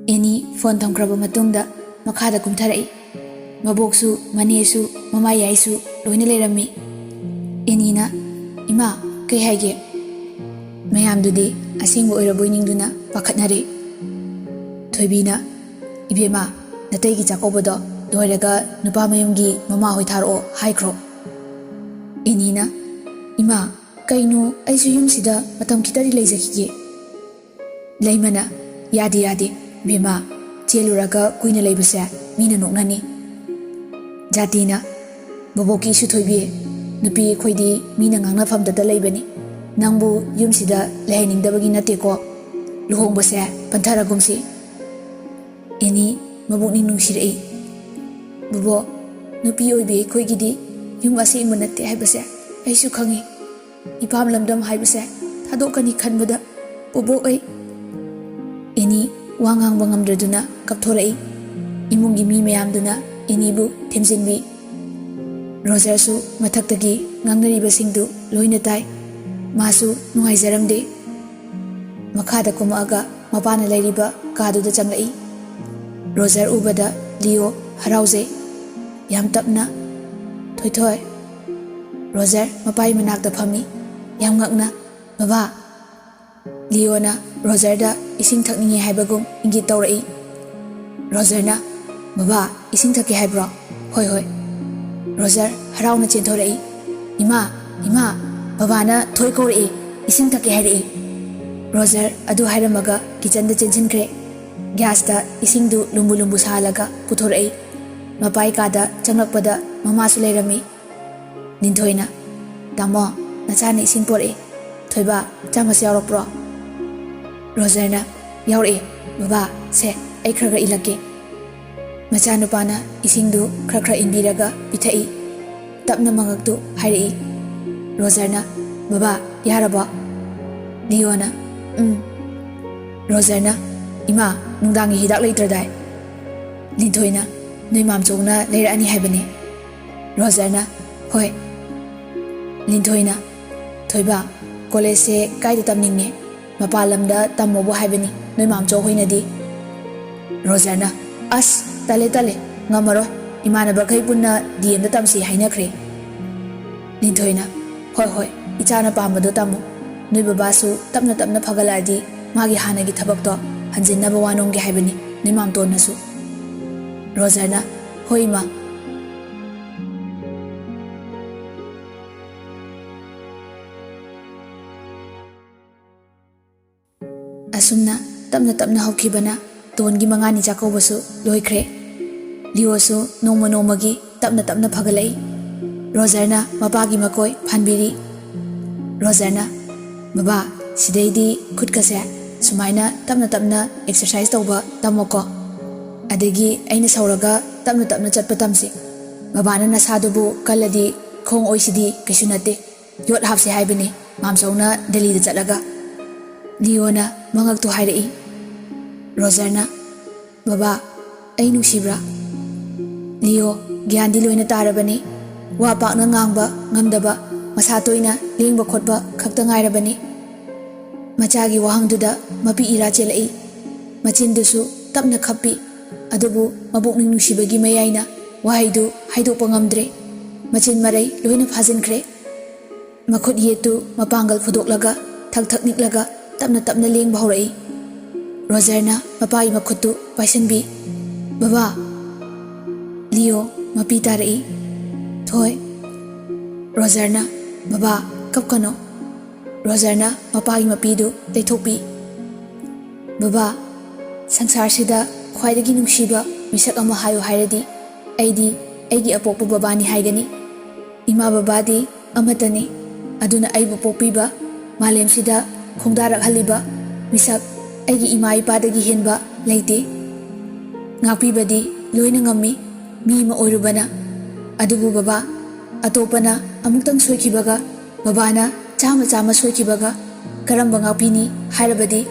ꯑꯦꯅꯤ phone ꯊꯝꯈ꯭ꯔꯕ ꯃꯇꯨꯡꯗ ꯃꯈꯥꯗ ꯀꯨꯝꯊꯔꯛꯏ꯫ ꯃꯕꯣꯛꯁꯨ ꯃꯅꯦꯁꯨ ꯃꯃꯥꯌꯥꯏꯁꯨ ꯂꯣꯏꯅ ꯂꯩꯔꯝꯃꯤ꯫ ꯑꯦꯅꯤꯅ "ꯏꯃꯥ ꯀꯩ ꯍꯥꯏꯒꯦ?" ꯃꯌꯥꯝꯗꯨꯗꯤ ꯑꯁꯦꯡꯕ ꯑꯣꯏꯔꯕꯣꯏ ꯅꯤꯡꯗꯨꯅ ꯄꯥꯈꯠꯅꯔꯦ꯫ ꯊꯣꯏꯕꯤꯅ "ꯏꯕꯦꯝꯃ, ꯅꯇꯩꯒꯤ ꯆꯥꯛꯀꯧꯕꯗꯣ ꯂꯣꯏꯔꯒ ꯅꯨꯄꯥ ꯃꯌꯨꯝꯒꯤ ꯃꯃꯥꯍꯣꯏ ꯊꯥꯔꯛꯑꯣ ꯍꯥꯏꯈ꯭ꯔꯣ." ꯑꯦꯅꯤꯅ "ꯏꯃꯥ, ꯀꯩꯅꯣ ꯑꯩꯁꯨ ꯌꯨꯝꯁꯤꯗ ꯃꯇꯝ ꯈꯤꯇꯗꯤ ꯂꯩꯖꯈꯤꯒꯦ." ꯂꯩꯃꯅ "ꯌꯥꯗꯦ ꯌꯥꯗꯦ ꯕꯦꯝꯃ, ꯆꯦꯜꯂꯨꯔꯒ ꯀꯨꯏꯅ ꯂꯩꯕꯁꯦ ꯃꯤꯅ ꯅꯣꯛꯅꯅꯤ." ꯖꯥꯇꯤꯅ "ꯕꯣꯕꯣꯛꯀꯤ ꯏꯁꯨ ꯊꯣꯏꯕꯤ, ꯅꯨꯄꯤ ꯑꯩꯈꯣꯏꯗꯤ ꯃꯤꯅ ꯉꯥꯡꯅꯐꯝꯗꯇ ꯂꯩꯕꯅꯤ. ꯅꯪꯕꯨ ꯌꯨꯝꯁꯤꯗ ꯂꯩꯍꯟꯅꯤꯡꯗꯕꯒꯤ ꯅꯠꯇꯦꯀꯣ. ꯂꯨꯍꯣꯡꯕꯁꯦ ꯄꯟꯊꯔꯒꯨꯝꯁꯤ." ꯑꯦꯅꯤ ꯃꯕꯨꯛꯅꯤꯡ ꯅꯨꯡꯁꯤꯔꯛꯏ꯫ "ꯕꯣꯕꯣꯛ, ꯅꯨꯄꯤ ꯑꯣꯏꯕꯤ ꯑꯩꯈꯣꯏꯒꯤꯗꯤ ꯌꯨꯝ ꯑꯁꯦꯡꯕ ꯅꯠꯇꯦ ꯍꯥꯏꯕꯁꯦ ꯑꯩꯁꯨ ꯈꯪꯉꯤ. ꯏꯄꯥꯝ ꯂꯝꯗꯝ ꯍꯥꯏꯕꯁꯦ ꯊꯥꯗꯣꯛꯀꯅꯤ ꯈꯟꯕꯗ ꯕꯣꯕꯣꯛ ꯑꯩ..." ꯑꯦꯅꯤ ꯋꯥ ꯉꯥꯡꯕ ꯉꯝꯗ꯭ꯔꯗꯨꯅ ꯀꯞꯊꯣꯔꯛꯏ꯫ ꯏꯃꯨꯡꯒꯤ ꯃꯤ ꯃꯌꯥꯝꯗꯨꯅ ꯑꯦꯅꯤꯕꯨ ꯊꯦꯝꯖꯤꯟꯕꯤ꯫ ꯔꯣꯖꯔꯁꯨ ꯃꯊꯛꯇꯒꯤ ꯉꯥꯡꯅꯔꯤꯕꯁꯤꯡꯗꯨ ꯂꯣꯏꯅ ꯇꯥꯏ꯫ ꯃꯥꯁꯨ ꯅꯨꯡꯉꯥꯏꯖꯔꯝꯗꯦ꯫ ꯃꯈꯥꯗ ꯀꯨꯝꯃꯛꯑꯒ ꯃꯄꯥꯅ ꯂꯩꯔꯤꯕ ꯀꯥꯗꯨꯗ ꯆꯪꯂꯛꯏ꯫ ꯔꯣꯖꯔ ꯎꯕꯗ ꯂꯤꯑꯣ ꯍꯔꯥꯎꯖꯩ꯫ ꯌꯥꯝ ꯇꯞꯅ "ꯊꯣꯏꯊꯣꯏ." ꯔꯣꯖꯔ ꯃꯄꯥꯒꯤ ꯃꯅꯥꯛꯇ ꯐꯝꯃꯤ, ꯌꯥꯝ ꯉꯛꯅ "ꯕꯕꯥ." ꯂꯤꯑꯣꯅ ꯔꯣꯖꯔꯗ ꯏꯁꯤꯡ ꯊꯛꯅꯤꯡꯉꯦ ꯍꯥꯏꯕꯒꯨꯝ ꯏꯪꯒꯤꯠ ꯇꯧꯔꯛꯏ꯫ ꯔꯣꯖꯔꯅ "ꯕꯕꯥ, ꯏꯁꯤꯡ ꯊꯛꯀꯦ ꯍꯥꯏꯕ꯭ꯔꯣ? ꯍꯣꯏ ꯍꯣꯏ." ꯔꯣꯖꯔ ꯍꯔꯥꯎꯅ ꯆꯦꯟꯊꯣꯔꯛꯏ꯫ "ꯏꯃꯥ, ꯏꯃꯥ, ꯕꯕꯥꯅ ꯊꯣꯏ ꯀꯧꯔꯛꯏ, ꯏꯁꯤꯡ ꯊꯛꯀꯦ ꯍꯥꯏꯔꯛꯏ." ꯔꯣꯖꯔ ꯑꯗꯨ ꯍꯥꯏꯔꯝꯃꯒ ꯀꯤꯆꯟꯗ ꯆꯦꯟꯁꯤꯟꯈ꯭ꯔꯦ꯫ ꯒ꯭ꯌꯥꯁꯇ ꯏꯁꯤꯡꯗꯨ ꯂꯨꯝꯕꯨ ꯂꯨꯝꯕꯨ ꯁꯥꯍꯜꯂꯒ ꯄꯨꯊꯣꯔꯛꯏ꯫ ꯃꯄꯥꯏ ꯀꯥꯗ ꯆꯪꯂꯛꯄꯗ ꯃꯃꯥꯁꯨ ꯂꯩꯔꯝꯃꯤ꯫ ꯂꯤꯟꯊꯣꯏꯅ "ꯇꯥꯃꯣ, ꯅꯆꯥꯅ ꯏꯁꯤꯡ ꯄꯣꯔꯛꯏ. ꯊꯣꯏꯕ, ꯆꯥꯃꯁ ꯌꯥꯎꯔꯛꯄ꯭ꯔꯣ?" ꯔꯣꯖꯔꯅ "ꯌꯥꯎꯔꯛꯑꯦ ꯕꯕꯥ, ꯁꯦ ꯑꯩ ꯈꯔ ꯈꯔ ꯏꯜꯂꯛꯀꯦ." ꯃꯆꯥꯅꯨꯄꯥꯅ ꯏꯁꯤꯡꯗꯨ ꯈꯔ ꯈꯔ ꯏꯟꯕꯤꯔꯒ ꯄꯤꯊꯛꯏ꯫ ꯇꯞꯅ ꯃꯉꯛꯇꯨ ꯍꯥꯏꯔꯛꯏ꯫ ꯔꯣꯖꯔꯅ "ꯕꯕꯥ, ꯌꯥꯔꯕꯣ?" ꯂꯤꯑꯣꯅ ꯔꯣꯖꯔꯅ "ꯏꯃꯥ, ꯅꯨꯡꯗꯥꯡꯒꯤ ꯍꯤꯗꯥꯛ ꯂꯩꯇ꯭ꯔꯗꯥꯏ?" ꯂꯤꯟꯊꯣꯏꯅ "ꯅꯣꯏ ꯃꯥꯝꯆꯧꯅ ꯂꯩꯔꯛꯑꯅꯤ ꯍꯥꯏꯕꯅꯦ." ꯔꯣꯖꯔꯅ "ꯍꯣꯏ." ꯂꯤꯟꯊꯣꯏꯅ "ꯊꯣꯏꯕ, ꯀꯣꯂꯦꯖꯁꯦ ꯀꯥꯏꯗ ꯇꯝꯅꯤꯡꯉꯦ? ꯃꯄꯥꯟ ꯂꯝꯗ ꯇꯝꯃꯣꯕꯨ ꯍꯥꯏꯕꯅꯤ ꯅꯣꯏ ꯃꯥꯝꯆꯧ ꯍꯣꯏꯅꯗꯤ." ꯔꯣꯖꯔꯅ "ꯑꯁ, ꯇꯜꯂꯦ ꯇꯜꯂꯦ, ꯉꯝꯃꯔꯣꯏ. ꯏꯃꯥꯟꯅꯕꯈꯩ ꯄꯨꯟꯅ DMꯗ ꯇꯝꯁꯤ ꯍꯥꯏꯅꯈ꯭ꯔꯦ." ꯂꯤꯟꯊꯣꯏꯅ "ꯍꯣꯏ ꯍꯣꯏ, ꯏꯆꯥꯅ ꯄꯥꯝꯕꯗꯣ ꯇꯝꯃꯨ. ꯅꯣꯏ ꯕꯕꯥꯁꯨ ꯇꯞꯅ ꯇꯞꯅ ꯐꯒꯠꯂꯛꯑꯗꯤ ꯃꯥꯒꯤ ꯍꯥꯟꯅꯒꯤ ꯊꯕꯛꯇꯣ ꯍꯟꯖꯤꯟꯅꯕ ꯋꯥꯅꯣꯝꯒꯦ ꯍꯥꯏꯕꯅꯤ ꯅꯣꯏ ꯃꯥꯝꯇꯣꯟꯅꯁꯨ." ꯔꯣꯖꯔꯅ "ꯍꯣꯏ ꯏꯃꯥ." ꯑꯁꯨꯝꯅ ꯇꯞꯅ ꯇꯞꯅ ꯍꯧꯈꯤꯕꯅ ꯇꯣꯟꯒꯤ ꯃꯉꯥꯅꯤ ꯆꯥꯛꯀꯧꯕꯁꯨ ꯂꯣꯏꯈ꯭ꯔꯦ꯫ ꯂꯤꯑꯣꯁꯨ ꯅꯣꯡꯃ ꯅꯣꯡꯃꯒꯤ ꯇꯞꯅ ꯇꯞꯅ ꯐꯒꯠꯂꯛꯏ꯫ ꯔꯣꯖꯔꯅ ꯃꯄꯥꯒꯤ ꯃꯀꯣꯏ ꯐꯥꯟꯕꯤꯔꯤ꯫ ꯔꯣꯖꯔꯅ "ꯕꯕꯥ, ꯁꯤꯗꯩꯗꯤ ꯈꯨꯠꯀꯁꯦ ꯁꯨꯃꯥꯏꯅ ꯇꯞꯅ ꯇꯞꯅ ꯑꯦꯛꯁꯔꯁꯥꯏꯁ ꯇꯧꯕ ꯇꯝꯃꯣꯀꯣ. ꯑꯗꯒꯤ ꯑꯩꯅ ꯁꯧꯔꯒ ꯇꯞꯅ ꯇꯞꯅ ꯆꯠꯄ ꯇꯝꯁꯤ. ꯕꯕꯥꯅ ꯅꯁꯥꯗꯨꯕꯨ ꯀꯜꯂꯗꯤ ꯈꯣꯡ ꯑꯣꯏꯁꯤꯗꯤ ꯀꯩꯁꯨ ꯅꯠꯇꯦ. ꯌꯣꯠ ꯍꯥꯞꯁꯦ ꯍꯥꯏꯕꯅꯤ ꯃꯥꯝꯆꯧꯅ ꯗꯦꯜꯂꯤꯗ ꯆꯠꯂꯒ." ꯂꯤꯑꯣꯅ ꯃꯉꯛꯇꯨ ꯍꯥꯏꯔꯛꯏ꯫ ꯔꯣꯖꯔꯅ "ꯕꯕꯥ, ꯑꯩ ꯅꯨꯡꯁꯤꯕ꯭ꯔꯥ?" ꯂꯤꯑꯣ ꯒ꯭ꯌꯥꯟꯗꯤ ꯂꯣꯏꯅ ꯇꯥꯔꯕꯅꯤ꯫ ꯋꯥ ꯄꯥꯛꯅ ꯉꯥꯡꯕ ꯉꯝꯗꯕ, ꯃꯁꯥ ꯇꯣꯏꯅ ꯂꯦꯡꯕ ꯈꯣꯠꯄ ꯈꯛꯇ ꯉꯥꯏꯔꯕꯅꯤ꯫ ꯃꯆꯥꯒꯤ ꯋꯥꯍꯪꯗꯨꯗ ꯃꯄꯤ ꯏꯔꯥ ꯆꯦꯜꯂꯛꯏ꯫ ꯃꯆꯤꯟꯗꯨꯁꯨ ꯇꯞꯅ ꯈꯞꯄꯤ, ꯑꯗꯨꯕꯨ ꯃꯕꯨꯛꯅꯤꯡ ꯅꯨꯡꯁꯤꯕꯒꯤ ꯃꯌꯥꯏꯅ ꯋꯥꯍꯩꯗꯨ ꯍꯥꯏꯗꯣꯛꯄ ꯉꯝꯗ꯭ꯔꯦ꯫ ꯃꯆꯤꯟ ꯃꯔꯩ ꯂꯣꯏꯅ ꯐꯥꯖꯤꯟꯈ꯭ꯔꯦ꯫ ꯃꯈꯨꯠ ꯌꯦꯠꯇꯨ ꯃꯄꯥꯡꯒꯜ ꯐꯨꯗꯣꯛꯂꯒ ꯊꯛ ꯊꯛ ꯅꯤꯛꯂꯒ ꯇꯞꯅ ꯇꯞꯅ ꯂꯦꯡꯕ ꯍꯧꯔꯛꯏ꯫ ꯔꯣꯖꯔꯅ ꯃꯄꯥꯒꯤ ꯃꯈꯨꯠꯇꯨ ꯄꯥꯏꯁꯤꯟꯕꯤ꯫ "ꯕꯕꯥ." ꯂꯤꯑꯣ ꯃꯄꯤ ꯇꯥꯔꯛꯏ꯫ "ꯊꯣꯏ." ꯔꯣꯖꯔꯅ "ꯕꯕꯥ, ꯀꯞꯀꯅꯣ." ꯔꯣꯖꯔꯅ ꯃꯄꯥꯒꯤ ꯃꯄꯤꯗꯨ ꯂꯩꯊꯣꯛꯄꯤ꯫ "ꯕꯕꯥ, ꯁꯪꯁꯥꯔꯁꯤꯗ ꯈ꯭ꯋꯥꯏꯗꯒꯤ ꯅꯨꯡꯁꯤꯕ ꯃꯤꯁꯛ ꯑꯃ ꯍꯥꯏꯌꯨ ꯍꯥꯏꯔꯗꯤ ꯑꯩꯗꯤ ꯑꯩꯒꯤ ꯑꯄꯣꯛꯄ ꯕꯕꯥꯅꯤ ꯍꯥꯏꯒꯅꯤ꯫ ꯏꯃꯥ ꯕꯕꯥꯗꯤ ꯑꯃꯠꯇꯅꯤ, ꯑꯗꯨꯅ ꯑꯩꯕꯨ ꯄꯣꯛꯄꯤꯕ, ꯃꯥꯂꯦꯝꯁꯤꯗ ꯈꯣꯡꯗꯥꯔꯛꯍꯜꯂꯤꯕ ꯃꯤꯁꯛ ꯑꯩꯒꯤ ꯏꯃꯥ ꯏꯄꯥꯗꯒꯤ ꯍꯦꯟꯕ ꯂꯩꯇꯦ꯫ ꯉꯥꯛꯄꯤꯕꯗꯤ ꯂꯣꯏꯅ ꯉꯝꯃꯤ ꯃꯤ ꯑꯃ ꯑꯣꯏꯔꯨꯕꯅ, ꯑꯗꯨꯕꯨ ꯕꯕꯥ, ꯑꯇꯣꯞꯄꯅ ꯑꯃꯨꯛꯇꯪ ꯁꯣꯏꯈꯤꯕꯒ, ꯕꯕꯥꯅ ꯆꯥꯝꯃ ꯆꯥꯝꯃ ꯁꯣꯏꯈꯤꯕꯒ ꯀꯔꯝꯕ ꯉꯥꯛꯄꯤꯅꯤ ꯍꯥꯏꯔꯕꯗꯤ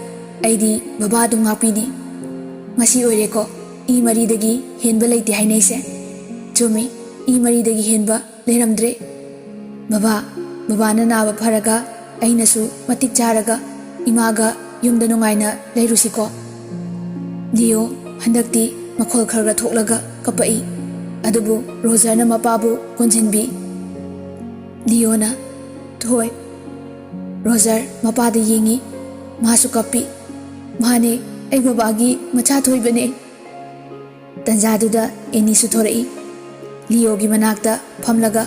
ꯑꯩꯗꯤ ꯕꯕꯥ ꯑꯗꯨꯝ ꯉꯥꯛꯄꯤꯅꯤ꯫ ꯃꯁꯤ ꯑꯣꯏꯔꯦꯀꯣ ꯏ ꯃꯔꯤꯗꯒꯤ ꯍꯦꯟꯕ ꯂꯩꯇꯦ ꯍꯥꯏꯅꯩꯁꯦ꯫ ꯆꯨꯝꯃꯤ, ꯏ ꯃꯔꯤꯗꯒꯤ ꯍꯦꯟꯕ ꯂꯩꯔꯝꯗ꯭ꯔꯦ꯫ ꯕꯕꯥ, ꯕꯕꯥꯅ ꯅꯥꯕ ꯐꯔꯒ ꯑꯩꯅꯁꯨ ꯃꯇꯤꯛ ꯆꯥꯔꯒ ꯏꯃꯥꯒ ꯌꯨꯝꯗ ꯅꯨꯡꯉꯥꯏꯅ ꯂꯩꯔꯨꯁꯤꯀꯣ." ꯂꯤꯑꯣ ꯍꯟꯗꯛꯇꯤ ꯃꯈꯣꯜ ꯈꯔ ꯊꯣꯛꯂꯒ ꯀꯞꯄꯛꯏ ꯑꯗꯨꯕꯨ ꯔꯣꯖꯔꯅ ꯃꯄꯥꯕꯨ ꯀꯣꯟꯁꯤꯟꯕꯤ ꯂꯤꯑꯣꯅ ꯊꯣꯏ ꯔꯣꯖꯔ ꯃꯄꯥꯗ ꯌꯦꯡꯉꯤ ꯃꯥꯁꯨ ꯀꯞꯄꯤ ꯃꯥꯅꯦ ꯑꯩ ꯕꯕꯥꯒꯤ ꯃꯆꯥ ꯊꯣꯏꯕꯅꯦ ꯇꯟꯖꯥꯗꯨꯗ ꯑꯦꯅꯤꯁꯨ ꯊꯣꯔꯛꯏ ꯂꯤꯑꯣꯒꯤ ꯃꯅꯥꯛꯇ ꯐꯝꯂꯒ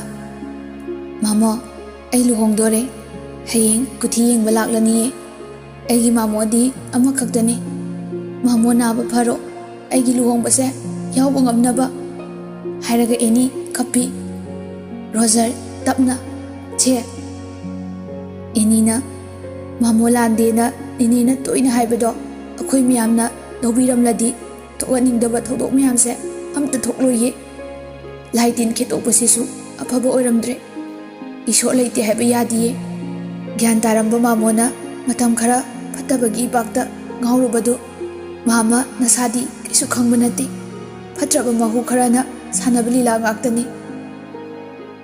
ꯃꯥꯃꯣ ꯑꯩ ꯂꯨꯍꯣꯡꯗꯣꯔꯦ ꯍꯌꯦꯡ ꯀꯨꯊꯤ ꯌꯦꯡꯕ ꯂꯥꯛꯂꯅꯤꯌꯦ ꯑꯩꯒꯤ ꯃꯥꯃꯣꯗꯤ ꯑꯃꯈꯛꯇꯅꯤ ꯃꯥꯃꯣ ꯅꯥꯕ ꯐꯔꯣ ꯑꯩꯒꯤ ꯂꯨꯍꯣꯡꯕꯁꯦ ꯌꯥꯎꯕ ꯉꯝꯅꯕ ꯍꯥꯏꯔꯒ ꯑꯦꯅꯤ ꯀꯞꯄꯤ ꯔꯣꯖꯔ ꯇꯞꯅ ಛꯦ ꯑꯦꯅꯤꯅ ꯃꯥꯃꯣ ꯂꯥꯟꯗꯦꯅ ꯅꯦꯅꯦꯅ ꯇꯣꯏꯅ ꯍꯥꯏꯕꯗꯣ ꯑꯩꯈꯣꯏ ꯃꯌꯥꯝꯅ ꯂꯧꯕꯤꯔꯝꯂꯗꯤ ꯊꯣꯛꯍꯟꯅꯤꯡꯗꯕ ꯊꯧꯗꯣꯛ ꯃꯌꯥꯝꯁꯦ ꯑꯝꯇ ꯊꯣꯛꯂꯣꯏꯌꯦ ꯂꯥꯏ ꯇꯤꯟ ꯈꯦꯠꯇꯣꯛꯄꯁꯤꯁꯨ ꯑꯐꯕ ꯑꯣꯏꯔꯝꯗ꯭ꯔꯦ ꯏꯁꯣꯔ ꯂꯩꯇꯦ ꯍꯥꯏꯕ ꯌꯥꯗꯤꯌꯦ ꯒ꯭ꯌꯥꯟ ꯇꯥꯔꯝꯕ ꯃꯥꯃꯣꯅ ꯃꯇꯝ ꯈꯔ ꯐꯠꯇꯕꯒꯤ ꯏꯄꯥꯛꯇ ꯉꯥꯎꯔꯨꯕꯗꯨ ꯃꯥꯃ ꯅꯁꯥꯗꯤ ꯀꯩꯁꯨ ꯈꯪꯕ ꯅꯠꯇꯦ ꯐꯠꯇ꯭ꯔꯕ ꯃꯍꯨ ꯈꯔꯅ ꯁꯥꯟꯅꯕ ꯂꯤꯂꯥ ꯉꯥꯛꯇꯅꯤ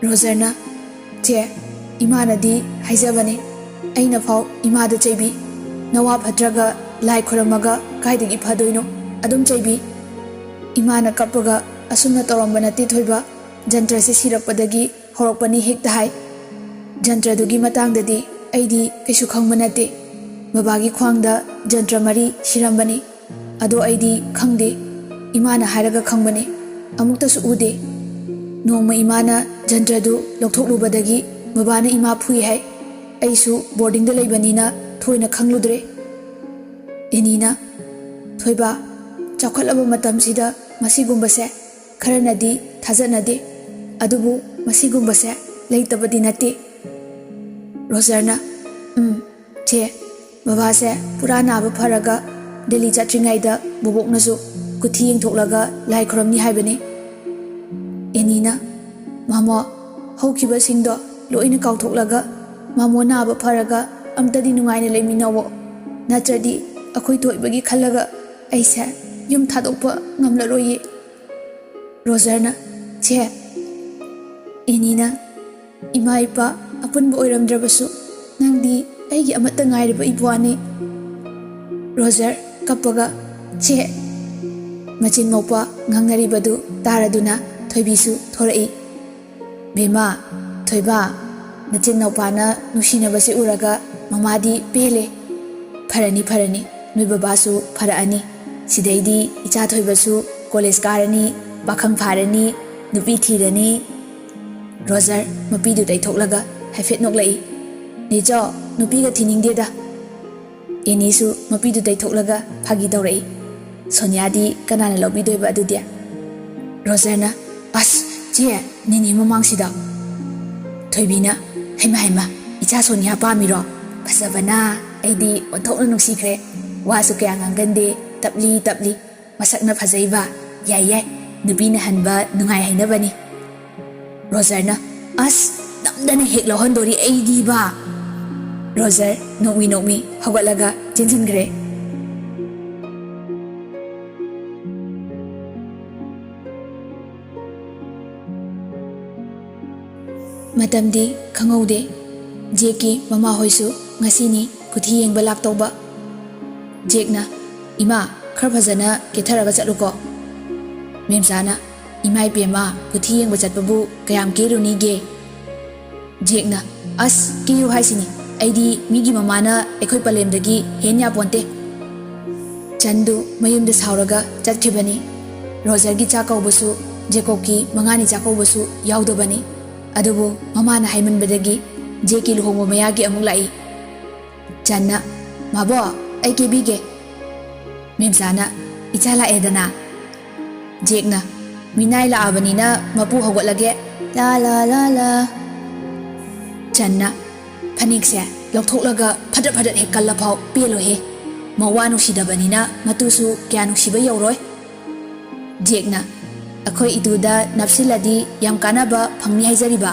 ꯔꯣꯖꯔꯅ ꯆꯦ ꯏꯃꯥꯅꯗꯤ ꯍꯥꯏꯖꯕꯅꯦ ꯑꯩꯅ ꯐꯥꯎ ꯏꯃꯥꯗ ꯆꯩꯕꯤ ꯅꯋꯥ ꯐꯠꯇ꯭ꯔꯒ ꯂꯥꯏ ꯈꯣꯏꯔꯝꯃꯒ ꯀꯥꯏꯗꯒꯤ ꯐꯗꯣꯏꯅꯣ ꯑꯗꯨꯝ ꯆꯩꯕꯤ ꯏꯃꯥꯅ ꯀꯞꯄꯒ ꯑꯁꯨꯝꯅ ꯇꯧꯔꯝꯕ ꯅꯠꯇꯦ ꯊꯣꯏꯕ ꯖꯟꯇ꯭ꯔꯁꯦ ꯁꯤꯔꯛꯄꯗꯒꯤ ꯍꯧꯔꯛꯄꯅꯤ ꯍꯦꯛꯇ ꯍꯥꯏ ꯖꯟꯇ꯭ꯔꯗꯨꯒꯤ ꯃꯇꯥꯡꯗꯗꯤ ꯑꯩꯗꯤ ꯀꯩꯁꯨ ꯈꯪꯕ ꯅꯠꯇꯦ ꯕꯕꯥꯒꯤ ꯈ꯭ꯋꯥꯡꯗ ꯖꯟꯇ꯭ꯔ 3 ꯁꯤꯔꯝꯕꯅꯤ ꯑꯗꯣ ꯑꯩꯗꯤ ꯈꯪꯗꯦ ꯏꯃꯥꯅ ꯍꯥꯏꯔꯒ ꯈꯪꯕꯅꯦ ꯑꯃꯨꯛꯇꯁꯨ ꯎꯗꯦ ꯅꯣꯡꯃ ꯏꯃꯥꯅ ꯖꯟꯇ꯭ꯔꯗꯨ ꯂꯧꯊꯣꯛꯂꯨꯕꯗꯒꯤ ꯕꯕꯥꯅ ꯏꯃꯥ ꯐꯨꯏ ꯍꯥꯏ ꯑꯩꯁꯨ ꯕꯣꯔꯗꯤꯡꯗ ꯂꯩꯕꯅꯤꯅ ꯊꯣꯏꯅ ꯈꯪꯂꯨꯗ꯭ꯔꯦ ꯑꯦꯅꯤꯅ ꯊꯣꯏꯕ ꯆꯥꯎꯈꯠꯂꯕ ꯃꯇꯝꯁꯤꯗ ꯃꯁꯤꯒꯨꯝꯕꯁꯦ ꯈꯔꯅꯗꯤ ꯊꯥꯖꯅꯗꯦ ꯑꯗꯨꯕꯨ ꯃꯁꯤꯒꯨꯝꯕꯁꯦ ꯂꯩꯇꯕꯗꯤ ꯅꯠꯇꯦ ꯔꯣꯖꯔꯅ ꯆꯦ ꯕꯕꯥꯁꯦ ꯄꯨꯔꯥ ꯅꯥꯕ ꯐꯔꯒ ꯗꯦꯜꯂꯤ ꯆꯠꯇ꯭ꯔꯤꯉꯩꯗ ꯕꯣꯕꯣꯛꯅꯁꯨ ꯀꯨꯊꯤ ꯌꯦꯡꯊꯣꯛꯂꯒ ꯂꯥꯏ ꯈꯨꯔꯝꯅꯤ ꯍꯥꯏꯕꯅꯤ ꯑꯦꯅꯤꯅ ꯃꯥꯃꯣ ꯍꯧꯈꯤꯕꯁꯤꯡꯗꯣ ꯂꯣꯏꯅ ꯀꯥꯎꯊꯣꯛꯂꯒ ꯃꯥꯃꯣ ꯅꯥꯕ ꯐꯔꯒ ꯑꯝꯇꯗꯤ ꯅꯨꯡꯉꯥꯏꯅ ꯂꯩꯃꯤꯟꯅꯧꯋꯣ ꯅꯠꯇ꯭ꯔꯗꯤ ꯑꯩꯈꯣꯏ ꯊꯣꯏꯕꯒꯤ ꯈꯜꯂꯒ ꯑꯩꯁꯦ ꯌꯨꯝ ꯊꯥꯗꯣꯛꯄ ꯉꯝꯂꯔꯣꯏꯌꯦ ꯔꯣꯖꯔꯅ ꯆꯦ ꯑꯦꯅꯤꯅ ꯏꯃꯥ ꯏꯄꯥ ꯑꯄꯨꯟꯕ ꯑꯣꯏꯔꯝꯗ꯭ꯔꯕꯁꯨ ꯅꯪꯗꯤ ꯑꯩꯒꯤ ꯑꯃꯠꯇ ꯉꯥꯏꯔꯤꯕ ꯏꯄ꯭ꯋꯥꯅꯤ ꯔꯣꯖꯔ ꯀꯞꯄꯒ ꯆꯦ ꯃꯆꯤꯟ ꯃꯧꯄꯥ ꯉꯥꯡꯅꯔꯤꯕꯗꯨ ꯇꯥꯔꯗꯨꯅ ꯊꯣꯏꯕꯤꯁꯨ ꯊꯣꯔꯛꯏ ꯕꯦꯃꯥ ꯊꯣꯏꯕ ꯅꯆꯤꯟ ꯅꯧꯄꯥꯅ ꯅꯨꯡꯁꯤꯅꯕꯁꯦ ꯎꯔꯒ ꯃꯃꯥꯗꯤ ꯄꯦꯜꯂꯦ ꯐꯔꯅꯤ ꯐꯔꯅꯤ ꯅꯣꯏ ꯕꯕꯥꯁꯨ ꯐꯔꯛꯑꯅꯤ ꯁꯤꯗꯩꯗꯤ ꯏꯆꯥ ꯊꯣꯏꯕꯁꯨ ꯀꯣꯂꯦꯖ ꯀꯥꯔꯅꯤ ꯄꯥꯈꯪ ꯐꯥꯔꯅꯤ ꯅꯨꯄꯤ ꯊꯤꯔꯅꯤ ꯔꯣꯖꯔ ꯃꯄꯤꯗꯨ ꯇꯩꯊꯣꯛꯂꯒ ꯍꯥꯏꯐꯦꯠ ꯅꯣꯛꯂꯛꯏ ꯅꯦꯆꯣ ꯅꯨꯄꯤꯒ ꯊꯤꯅꯤꯡꯗꯦꯗ ꯑꯦꯅꯤꯁꯨ ꯃꯄꯤꯗꯨ ꯇꯩꯊꯣꯛꯂꯒ ꯐꯥꯒꯤ ꯇꯧꯔꯛꯏ ꯁꯣꯅꯤꯌꯥꯗꯤ ꯀꯅꯥꯅ ꯂꯧꯕꯤꯗꯣꯏꯕ ꯑꯗꯨꯗꯤ ꯔꯣꯖꯔꯅ ꯑꯁ ꯆꯦ ꯅꯦꯅꯦ ꯃꯃꯥꯡꯁꯤꯗ ꯊꯣꯏꯕꯤꯅ ꯍꯩꯃ ꯍꯩꯃ ꯏꯆꯥ ꯁꯣꯅꯤꯌꯥ ꯄꯥꯝꯃꯤꯔꯣ ꯐꯖꯕꯅ ꯑꯩꯗꯤ ꯑꯣꯟꯊꯣꯛꯅ ꯅꯨꯡꯁꯤꯈ꯭ꯔꯦ ꯋꯥꯁꯨ ꯀꯌꯥ ꯉꯥꯡꯒꯟꯗꯦ ꯇꯞꯂꯤ ꯇꯞꯂꯤ ꯃꯁꯛꯅ ꯐꯖꯩꯕ ꯌꯥꯏ ꯌꯥꯏ ꯅꯨꯄꯤꯅ ꯍꯟꯕ ꯅꯨꯡꯉꯥꯏ ꯍꯩꯅꯕꯅꯤ ꯔꯣꯖꯔꯅ ꯑꯁ ꯅꯝꯗꯅ ꯍꯦꯛ ꯂꯧꯍꯟꯗꯣꯔꯤ ꯑꯩꯗꯤꯕ ꯔꯣꯖꯔ ꯅꯣꯛꯃꯤ ꯅꯣꯛꯃꯤ ꯍꯧꯒꯠꯂꯒ ꯆꯦꯟꯁꯤꯟꯈ꯭ꯔꯦ ꯃꯇꯝꯗꯤ ꯈꯪꯍꯧꯗꯦ ꯖꯦꯛꯀꯤ ꯃꯃꯥꯍꯣꯏꯁꯨ ꯉꯁꯤꯅꯤ ꯀꯨꯊꯤ ꯌꯦꯡꯕ ꯂꯥꯛꯇꯧꯕ ꯖꯦꯛꯅ ꯏꯃꯥ ꯈꯔ ꯐꯖꯅ ꯀꯦꯊꯔꯒ ꯆꯠꯂꯨꯀꯣ ꯃꯦꯝꯆꯥꯅ ꯏꯃꯥ ꯏꯄꯦꯝꯃ ꯀꯨꯊꯤ ꯌꯦꯡꯕ ꯆꯠꯄꯕꯨ ꯀꯌꯥꯝ ꯀꯦꯔꯨꯅꯤꯒꯦ ꯖꯦꯛꯅ ꯑꯁ ꯀꯦꯌꯨ ꯍꯥꯏꯁꯤꯅꯤ ꯑꯩꯗꯤ ꯃꯤꯒꯤ ꯃꯃꯥꯅ ꯑꯩꯈꯣꯏ ꯄꯂꯦꯝꯗꯒꯤ ꯍꯦꯟ ꯌꯥꯄꯣꯟꯇꯦ ꯆꯟꯗꯨ ꯃꯌꯨꯝꯗ ꯁꯥꯎꯔꯒ ꯆꯠꯈꯤꯕꯅꯤ ꯔꯣꯖꯔꯒꯤ ꯆꯥꯛꯀꯧꯕꯁꯨ ꯖꯦꯀꯣꯕꯀꯤ ꯃꯉꯥꯅꯤ ꯆꯥꯛꯀꯧꯕꯁꯨ ꯌꯥꯎꯗꯕꯅꯤ ꯑꯗꯨꯕꯨ ꯃꯃꯥꯅ ꯍꯥꯏꯃꯟꯕꯗꯒꯤ ꯖꯦꯛꯀꯤ ꯂꯨꯍꯣꯡꯕ ꯃꯌꯥꯒꯤ ꯑꯃꯨꯛ ꯂꯥꯛꯏ ꯆꯟꯅ ꯃꯥꯕꯣ ꯑꯩ ꯀꯦꯕꯤꯒꯦ ꯃꯦꯝꯆꯥꯅ ꯏꯆꯥ ꯂꯥꯛꯑꯦꯗꯅ ꯖꯦꯛꯅ ꯃꯤꯅꯥꯏ ꯂꯥꯛꯑꯕꯅꯤꯅ ꯃꯄꯨ ꯍꯧꯒꯠꯂꯒꯦ ꯂꯥ ꯂꯥ ꯂꯥ ꯂꯥ ꯆꯟꯅ ꯐꯅꯦꯛꯁꯦ ꯂꯧꯊꯣꯛꯂꯒ ꯐꯗꯠ ꯐꯗꯠ ꯍꯦꯛ ꯀꯜꯂꯐꯥꯎ ꯄꯦꯜꯂꯣꯏꯍꯦ ꯃꯋꯥ ꯅꯨꯡꯁꯤꯗꯕꯅꯤꯅ ꯃꯇꯨꯁꯨ ꯀꯌꯥ ꯅꯨꯡꯁꯤꯕ ꯌꯧꯔꯣꯏ ꯖꯦꯛꯅ ꯑꯩꯈꯣꯏ ꯏꯇꯨꯗ ꯅꯞꯁꯤꯜꯂꯗꯤ ꯌꯥꯝ ꯀꯥꯟꯅꯕ ꯐꯪꯅꯤ ꯍꯥꯏꯖꯔꯤꯕ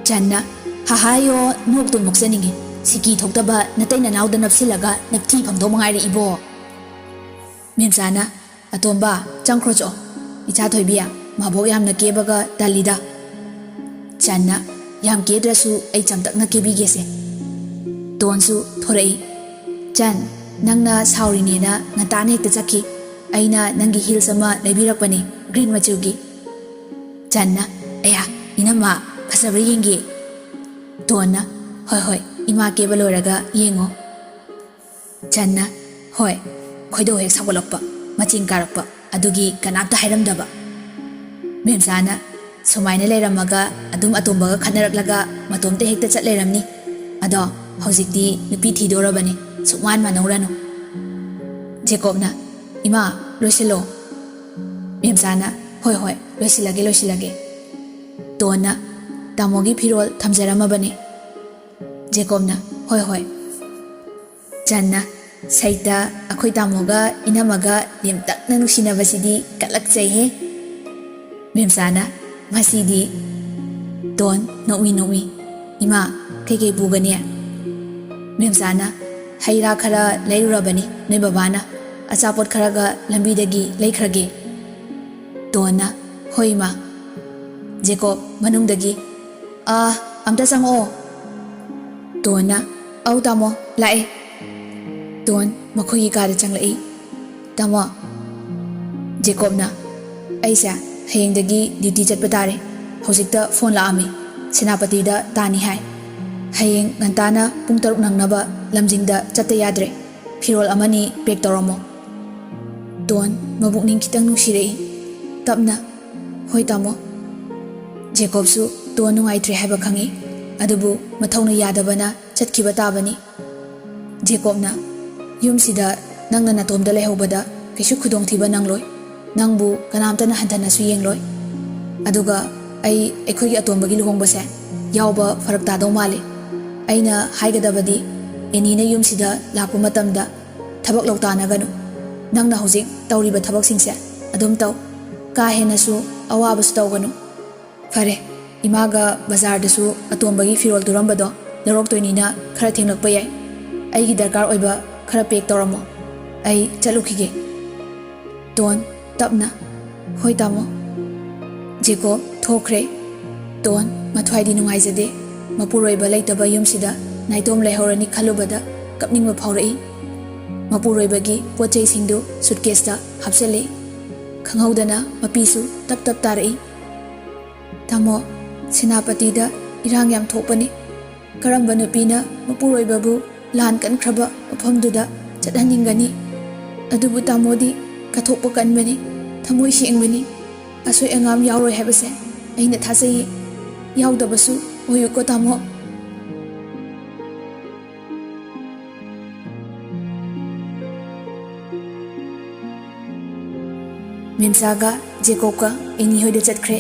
ꯆꯟꯅ ꯍꯥꯍꯥꯌꯣ ꯅꯣꯛꯇꯨ ꯅꯣꯛꯆꯅꯤꯡꯉꯤ ꯁꯤꯀꯤ ꯊꯣꯛꯇꯕ ꯅꯇꯩ ꯅꯅꯥꯎꯗ ꯅꯞꯁꯤꯜꯂꯒ ꯅꯞꯊꯤ ꯐꯪꯗꯧ ꯃꯉꯥꯏꯔꯦ ꯏꯕꯣ ꯃꯦꯝꯆꯥꯅ ꯑꯇꯣꯝꯕ ꯆꯪꯈ꯭ꯔꯣ ꯏꯆꯥ ꯊꯣꯏꯕꯤ ꯃꯕꯣꯛ ꯌꯥꯝꯅ ꯀꯦꯕꯒ ꯇꯜꯂꯤꯗ ꯆꯟꯅ ꯌꯥꯝ ꯀꯦꯗ꯭ꯔꯁꯨ ꯑꯩ ꯆꯝꯇꯛꯅ ꯀꯦꯕꯤꯒꯦꯁꯦ ꯇꯣꯟꯁꯨ ꯊꯣꯔꯛꯏ ꯆꯟ ꯅꯪꯅ ꯁꯥꯎꯔꯤꯅꯦꯅ ꯉꯟꯇꯥꯅ ꯍꯦꯛꯇ ꯆꯠꯈꯤ ꯑꯩꯅ ꯅꯪꯒꯤ ꯍꯤꯜꯁ ꯑꯃ ꯂꯩꯕꯤꯔꯛꯄꯅꯤ ꯒ꯭ꯔꯤꯟ ꯃꯆꯨꯒꯤ ꯆꯟꯅ ꯑꯌꯥ ꯏꯅꯝꯃ ꯐꯖꯕ꯭ꯔꯥ ꯌꯦꯡꯒꯦ ꯇꯣꯟꯅ ꯍꯣꯏ ꯍꯣꯏ ꯏꯃꯥ ꯀꯦꯕ ꯂꯣꯏꯔꯒ ꯌꯦꯡꯉꯣ ꯆꯟꯅ ꯍꯣꯏ ꯈꯣꯏꯗꯧ ꯍꯦꯛ ꯁꯥꯎꯒꯠꯂꯛꯄ ꯃꯆꯤꯡ ꯀꯥꯔꯛꯄ ꯑꯗꯨꯒꯤ ꯀꯅꯥꯝꯇ ꯍꯥꯏꯔꯝꯗꯕ ꯃꯦꯝꯆꯥꯅ ꯁꯨꯃꯥꯏꯅ ꯂꯩꯔꯝꯃꯒ ꯑꯗꯨꯝ ꯑꯇꯣꯝꯕꯒ ꯈꯠꯅꯔꯛꯂꯒ ꯃꯇꯣꯝꯇ ꯍꯦꯛꯇ ꯆꯠ ꯂꯩꯔꯝꯅꯤ ꯑꯗꯣ ꯍꯧꯖꯤꯛꯇꯤ ꯅꯨꯄꯤ ꯊꯤꯗꯣꯔꯕꯅꯤ ꯁꯨꯛꯃꯥꯟ ꯃꯥꯟꯅꯧꯔꯅꯨ ꯖꯦꯀꯣꯕꯅ ꯏꯃꯥ ꯂꯣꯏꯁꯤꯜꯂꯣ ꯃꯦꯝꯆꯥꯅ ꯍꯣꯏ ꯍꯣꯏ ꯂꯣꯏꯁꯤꯜꯂꯒꯦ ꯇꯣꯟꯅ ꯇꯥꯃꯣꯒꯤ ꯐꯤꯔꯣꯜ ꯊꯝꯖꯔꯝꯃꯕꯅꯤ ꯖꯦꯀꯣꯕꯅ ꯍꯣꯏ ꯍꯣꯏ ꯆꯟꯅ ꯁꯩꯇ ꯑꯩꯈꯣꯏ ꯇꯥꯃꯣꯒ ꯏꯅꯝꯃꯒ ꯂꯦꯝꯇꯛꯅ ꯅꯨꯡꯁꯤꯅꯕꯁꯤꯗꯤ ꯀꯠꯂꯛꯆꯩꯍꯦ ꯃꯦꯝꯆꯥꯅ ꯃꯁꯤꯗꯤ ꯇꯣꯟ ꯅꯣꯛꯃꯤ ꯏꯃꯥ ꯀꯩꯀꯩ ꯄꯨꯒꯅꯤ ꯃꯦꯝꯆꯥꯅ ꯍꯩ ꯔꯥ ꯈꯔ ꯂꯩꯔꯨꯔꯕꯅꯤ ꯅꯣꯏ ꯕꯕꯥꯅ ꯑꯆꯥꯄꯣꯠ ꯈꯔꯒ ꯂꯝꯕꯤꯗꯒꯤ ꯂꯩꯈ꯭ꯔꯒꯦ ꯇꯣꯟꯅ ꯍꯣꯏ ꯏꯃꯥ ꯖꯦꯀꯣꯕ ꯃꯅꯨꯡꯗꯒꯤ ꯑꯝꯇ ꯆꯪꯉꯛꯑꯣ ꯇꯣꯟꯅ ꯑꯧ ꯇꯥꯃꯣ ꯂꯥꯛꯑꯦ ꯇꯣꯟ ꯃꯈꯣꯏꯒꯤ ꯀꯥꯗ ꯆꯪꯂꯛꯏ ꯇꯥꯃꯣ ꯖꯦꯀꯣꯕꯅ ꯑꯩꯁꯦ ꯍꯌꯦꯡꯗꯒꯤ ꯗ꯭ꯌꯨꯇꯤ ꯆꯠꯄ ꯇꯥꯔꯦ ꯍꯧꯖꯤꯛꯇ ꯐꯣꯟ ꯂꯥꯛꯑꯝꯃꯤ ꯁꯦꯅꯥꯄꯇꯤꯗ ꯇꯥꯅꯤ ꯍꯥꯏ ꯍꯌꯦꯡ ꯉꯟꯇꯥꯅ ꯄꯨꯡ 6 ꯅꯪꯅꯕ ꯂꯝꯖꯤꯡꯗ ꯆꯠꯇ ꯌꯥꯗ꯭ꯔꯦ ꯐꯤꯔꯣꯜ ꯑꯃꯅꯤ ꯄꯦꯛ ꯇꯧꯔꯝꯃꯣ ꯇꯣꯟ ꯃꯕꯨꯛꯅꯤꯡ ꯈꯤꯇꯪ ꯅꯨꯡꯁꯤꯔꯛꯏ ꯇꯞꯅ ꯍꯣꯏ ꯇꯥꯃꯣ ꯖꯦꯀꯣꯕꯁꯨ ꯇꯣꯟ ꯅꯨꯡꯉꯥꯏꯇ꯭ꯔꯦ ꯍꯥꯏꯕ ꯈꯪꯏ ꯑꯗꯨꯕꯨ ꯃꯊꯧꯅ ꯌꯥꯗꯕꯅ ꯆꯠꯈꯤꯕ ꯇꯥꯕꯅꯤ ꯖꯦꯀꯣꯕꯅ ꯌꯨꯝꯁꯤꯗ ꯅꯪꯅ ꯅꯇꯣꯝꯗ ꯂꯩꯍꯧꯕꯗ ꯀꯩꯁꯨ ꯈꯨꯗꯣꯡꯊꯤꯕ ꯅꯪꯂꯣꯏ ꯅꯪꯕꯨ ꯀꯅꯥꯝꯇꯅ ꯍꯟꯊꯅꯁꯨ ꯌꯦꯡꯂꯣꯏ ꯑꯗꯨꯒ ꯑꯩꯈꯣꯏꯒꯤ ꯑꯇꯣꯝꯕꯒꯤ ꯂꯨꯍꯣꯡꯕꯁꯦ ꯌꯥꯎꯕ ꯐꯔꯛ ꯇꯥꯗꯧ ꯃꯥꯜꯂꯤ ꯑꯩꯅ ꯍꯥꯏꯒꯗꯕꯗꯤ ꯑꯦꯅꯤꯅ ꯌꯨꯝꯁꯤꯗ ꯂꯥꯛꯄ ꯃꯇꯝꯗ ꯊꯕꯛ ꯂꯧꯇꯥꯅꯒꯅꯨ ꯅꯪꯅ ꯍꯧꯖꯤꯛ ꯇꯧꯔꯤꯕ ꯊꯕꯛꯁꯤꯡꯁꯦ ꯑꯗꯨꯝ ꯇꯧ ꯀꯥ ꯍꯦꯟꯅꯁꯨ ꯑꯋꯥꯕꯁꯨ ꯇꯧꯒꯅꯨ ꯐꯔꯦ ꯏꯃꯥꯒ ꯕꯖꯥꯔꯗꯁꯨ ꯑꯇꯣꯝꯕꯒꯤ ꯐꯤꯔꯣꯜ ꯇꯨꯔꯝꯕꯗꯣ ꯂꯧꯔꯛꯇꯣꯏꯅꯤꯅ ꯈꯔ ꯊꯦꯡꯂꯛꯄ ꯌꯥꯏ ꯑꯩꯒꯤ ꯗꯔꯀꯥꯔ ꯑꯣꯏꯕ ꯈꯔ ꯄꯦꯛ ꯇꯧꯔꯝꯃꯣ ꯑꯩ ꯆꯠꯂꯨꯈꯤꯒꯦ ꯇꯣꯟ ꯇꯞꯅ ꯍꯣꯏ ꯇꯥꯃꯣ ꯖꯦꯀꯣꯕ ꯊꯣꯛꯈ꯭ꯔꯦ ꯇꯣꯟ ꯃꯊ꯭ꯋꯥꯏꯗꯤ ꯅꯨꯡꯉꯥꯏꯖꯗꯦ ꯃꯄꯨꯔꯣꯏꯕ ꯂꯩꯇꯕ ꯌꯨꯝꯁꯤꯗ ꯅꯥꯏꯇꯣꯝ ꯂꯩꯍꯧꯔꯅꯤ ꯈꯜꯂꯨꯕꯗ ꯀꯞꯅꯤꯡꯕ ꯐꯥꯎꯔꯛꯏ ꯃꯄꯨꯔꯣꯏꯕꯒꯤ ꯄꯣꯠꯆꯩꯁꯤꯡꯗꯨ ꯁꯨꯠꯀꯦꯁꯇ ꯍꯥꯞꯆꯤꯜꯂꯤ ꯈꯪꯍꯧꯗꯅ ꯃꯄꯤꯁꯨ ꯇꯞ ꯇꯞ ꯇꯥꯔꯛꯏ ꯇꯥꯃꯣ ꯁꯦꯅꯥꯄꯇꯤꯗ ꯏꯔꯥꯡ ꯌꯥꯝ ꯊꯣꯛꯄꯅꯤ ꯀꯔꯝꯕ ꯅꯨꯄꯤꯅ ꯃꯄꯨꯔꯣꯏꯕꯕꯨ ꯂꯥꯟ ꯀꯟꯈ꯭ꯔꯕ ꯃꯐꯝꯗꯨꯗ ꯆꯠꯍꯟꯅꯤꯡꯒꯅꯤ ꯑꯗꯨꯕꯨ ꯇꯥꯃꯣꯗꯤ ꯀꯠꯊꯣꯛꯄ ꯀꯟꯕꯅꯤ ꯊꯃꯣꯏ ꯁꯦꯡꯕꯅꯤ ꯑꯁꯣꯏ ꯑꯉꯥꯝ ꯌꯥꯎꯔꯣꯏ ꯍꯥꯏꯕꯁꯦ ꯑꯩꯅ ꯊꯥꯖꯩꯌꯦ ꯌꯥꯎꯗꯕꯁꯨ ꯑꯣꯏꯌꯨꯀꯣ ꯇꯥꯃꯣ ꯃꯦꯝꯆꯥꯒ ꯖꯦꯀꯣꯕꯀ ꯑꯦꯅꯤ ꯍꯣꯏꯗ ꯆꯠꯈ꯭ꯔꯦ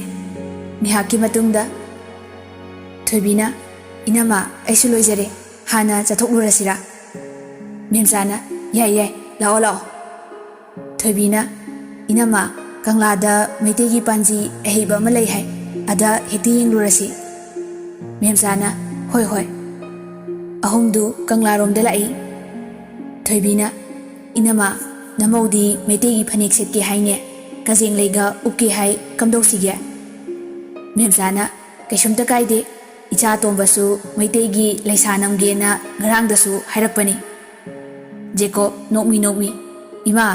ꯉꯥꯏꯍꯥꯛꯀꯤ ꯃꯇꯨꯡꯗ ꯊꯣꯏꯕꯤꯅ ꯏꯅꯝꯃ ꯑꯩꯁꯨ ꯂꯣꯏꯖꯔꯦ ꯍꯥꯟꯅ ꯆꯠꯊꯣꯛꯂꯨꯔꯁꯤꯔꯥ ꯃꯦꯝꯆꯥꯅ ꯌꯥꯏ ꯂꯥꯛꯑꯣ ꯊꯣꯏꯕꯤꯅ ꯏꯅꯝꯃ ꯀꯪꯂꯥꯗ ꯃꯩꯇꯩꯒꯤ ꯄꯥꯟꯖꯤ ꯑꯍꯩꯕ ꯑꯃ ꯂꯩ ꯍꯥꯏ ꯑꯗ ꯍꯦꯛꯇ ꯌꯦꯡꯂꯨꯔꯁꯤ ꯃꯦꯝꯆꯥꯅ ꯍꯣꯏ ꯑꯍꯨꯝꯗꯨ ꯀꯪꯂꯥꯔꯣꯝꯗ ꯂꯥꯛꯏ ꯊꯣꯏꯕꯤꯅ ꯏꯅꯝꯃ ꯅꯃꯧꯗꯤ ꯃꯩꯇꯩꯒꯤ ꯐꯅꯦꯛ ꯁꯦꯠꯀꯦ ꯍꯥꯏꯅꯦ ꯀꯖꯦꯡꯂꯩꯒ ꯎꯞꯀꯦ ꯍꯥꯏ ꯀꯝꯗꯧꯁꯤꯒꯦ ꯃꯦꯝꯆꯥꯅ ꯀꯩꯁꯨꯝꯇ ꯀꯥꯏꯗꯦ ꯏꯆꯥ ꯑꯇꯣꯝꯕꯁꯨ ꯃꯩꯇꯩꯒꯤ ꯂꯩꯁꯥ ꯅꯝꯒꯦꯅ ꯉꯔꯥꯡꯗꯁꯨ ꯍꯥꯏꯔꯛꯄꯅꯤ ꯖꯦꯀꯣꯕ ꯅꯣꯛꯃꯤ ꯏꯃꯥ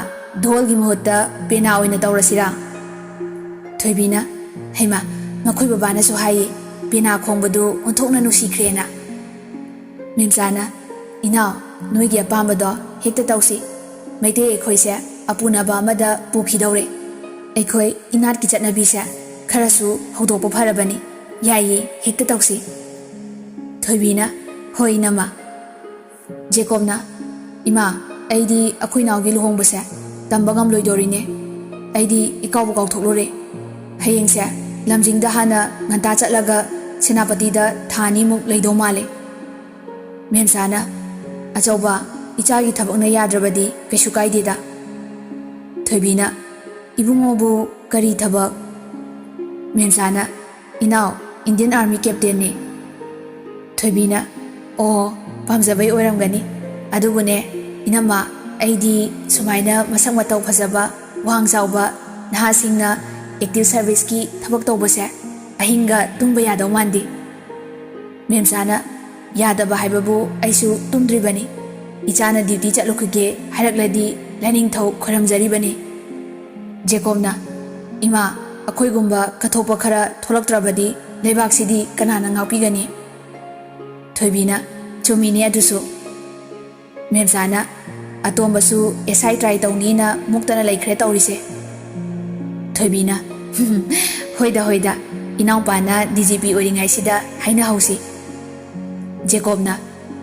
ꯙꯣꯜꯒꯤ ꯃꯍꯨꯠꯇ ꯄꯦꯅꯥ ꯑꯣꯏꯅ ꯇꯧꯔꯁꯤꯔꯥ ꯊꯣꯏꯕꯤꯅ ꯍꯩꯃꯥ ꯃꯈꯣꯏ ꯕꯕꯥꯅꯁꯨ ꯍꯥꯏꯌꯦ ꯄꯦꯅꯥ ꯈꯣꯡꯕꯗꯨ ꯑꯣꯟꯊꯣꯛꯅ ꯅꯨꯡꯁꯤꯈ꯭ꯔꯦꯅ ꯃꯦꯝꯆꯥꯅ ꯏꯅꯥꯎ ꯅꯣꯏꯒꯤ ꯑꯄꯥꯝꯕꯗꯣ ꯍꯦꯛꯇ ꯇꯧꯁꯤ ꯃꯩꯇꯩ ꯑꯩꯈꯣꯏꯁꯦ ꯑꯄꯨꯅꯕ ꯑꯃꯗ ꯄꯨꯈꯤꯗꯧꯔꯦ ꯑꯩꯈꯣꯏ ꯏꯅꯥꯠꯀꯤ ꯆꯠꯅꯕꯤꯁꯦ ꯈꯔꯁꯨ ꯍꯧꯗꯣꯛꯄ ꯐꯔꯕꯅꯤ ꯌꯥꯏꯌꯦ ꯍꯦꯛꯇ ꯇꯧꯁꯤ ꯊꯣꯏꯕꯤꯅ ꯍꯣꯏ ꯏꯅꯝꯃ ꯖꯦꯀꯣꯕꯅ ꯏꯃꯥ ꯑꯩꯗꯤ ꯑꯩꯈꯣꯏ ꯅꯥꯎꯒꯤ ꯂꯨꯍꯣꯡꯕꯁꯦ ꯇꯝꯕ ꯉꯝꯂꯣꯏꯗꯣꯔꯤꯅꯦ ꯑꯩꯗꯤ ꯏꯀꯥꯎꯕ ꯀꯥꯎꯊꯣꯛꯂꯨꯔꯦ ꯍꯌꯦꯡꯁꯦ ꯂꯝꯖꯤꯡꯗ ꯍꯥꯟꯅ ꯉꯟꯇꯥ ꯆꯠꯂꯒ ꯁꯦꯅꯥꯄꯇꯤꯗ ꯊꯥ 2ꯃꯨꯛ ꯂꯩꯗꯧ ꯃꯥꯜꯂꯦ ꯃꯦꯝꯆꯥꯅ ꯑꯆꯧꯕ ꯏꯆꯥꯒꯤ ꯊꯕꯛꯅ ꯌꯥꯗ꯭ꯔꯕꯗꯤ ꯀꯩꯁꯨ ꯀꯥꯏꯗꯦꯗ ꯊꯣꯏꯕꯤꯅ ꯏꯕꯨꯡꯉꯣꯕꯨ ꯀꯔꯤ ꯊꯕꯛ ꯃꯦꯝꯆꯥꯅ ꯏꯅꯥꯎ ꯏꯟꯗꯤꯌꯟ ꯑꯥꯔꯃꯤ ꯀꯦꯞꯇꯦꯟꯅꯤ ꯊꯣꯏꯕꯤꯅ ꯑꯣ ꯄꯥꯝꯖꯕꯩ ꯑꯣꯏꯔꯝꯒꯅꯤ ꯑꯗꯨꯕꯨꯅꯦ ꯏꯅꯝꯃ ꯑꯩꯗꯤ ꯁꯨꯃꯥꯏꯅ ꯃꯁꯛ ꯃꯇꯧ ꯐꯖꯕ ꯋꯥꯡ ꯆꯥꯎꯕ ꯅꯍꯥꯁꯤꯡꯅ ꯑꯦꯛꯇꯤꯚ ꯁꯔꯚꯤꯁꯀꯤ ꯊꯕꯛ ꯇꯧꯕꯁꯦ ꯑꯍꯤꯡꯒ ꯇꯨꯝꯕ ꯌꯥꯗꯧ ꯃꯥꯟꯗꯦ ꯃꯦꯝꯆꯥꯅ ꯌꯥꯗꯕ ꯍꯥꯏꯕꯕꯨ ꯑꯩꯁꯨ ꯇꯨꯝꯗ꯭ꯔꯤꯕꯅꯤ ꯏꯆꯥꯅ ꯗ꯭ꯌꯨꯇꯤ ꯆꯠꯂꯨꯈꯤꯒꯦ ꯍꯥꯏꯔꯛꯂꯗꯤ ꯂꯥꯏꯅꯤꯡꯊꯧ ꯈꯣꯏꯔꯝꯖꯔꯤꯕꯅꯤ꯫ ꯖꯦꯀꯣꯕꯅ ꯏꯃꯥ ꯑꯩꯈꯣꯏꯒꯨꯝꯕ ꯀꯠꯊꯣꯛꯄ ꯈꯔ ꯊꯣꯛꯂꯛꯇ꯭ꯔꯕꯗꯤ ꯂꯩꯕꯥꯛꯁꯤꯗꯤ ꯀꯅꯥꯅ ꯉꯥꯛꯄꯤꯒꯅꯤ? ꯊꯣꯏꯕꯤꯅ ꯆꯨꯝꯃꯤꯅꯦ ꯑꯗꯨꯁꯨ꯫ ꯃꯦꯝꯆꯥꯅ ꯑꯇꯣꯝꯕꯁꯨ SI ꯇ꯭ꯔꯥꯏ ꯇꯧꯅꯤꯅ ꯃꯨꯛꯇꯅ ꯂꯩꯈ꯭ꯔꯦ ꯇꯧꯔꯤꯁꯦ꯫ ꯊꯣꯏꯕꯤꯅ ꯍꯣꯏꯗ ꯍꯣꯏꯗ ꯏꯅꯥꯎꯄꯥꯅ DGP ꯑꯣꯏꯔꯤꯉꯩꯁꯤꯗ ꯍꯥꯏꯅꯍꯧꯁꯤ꯫ ꯖꯦꯀꯣꯕꯅ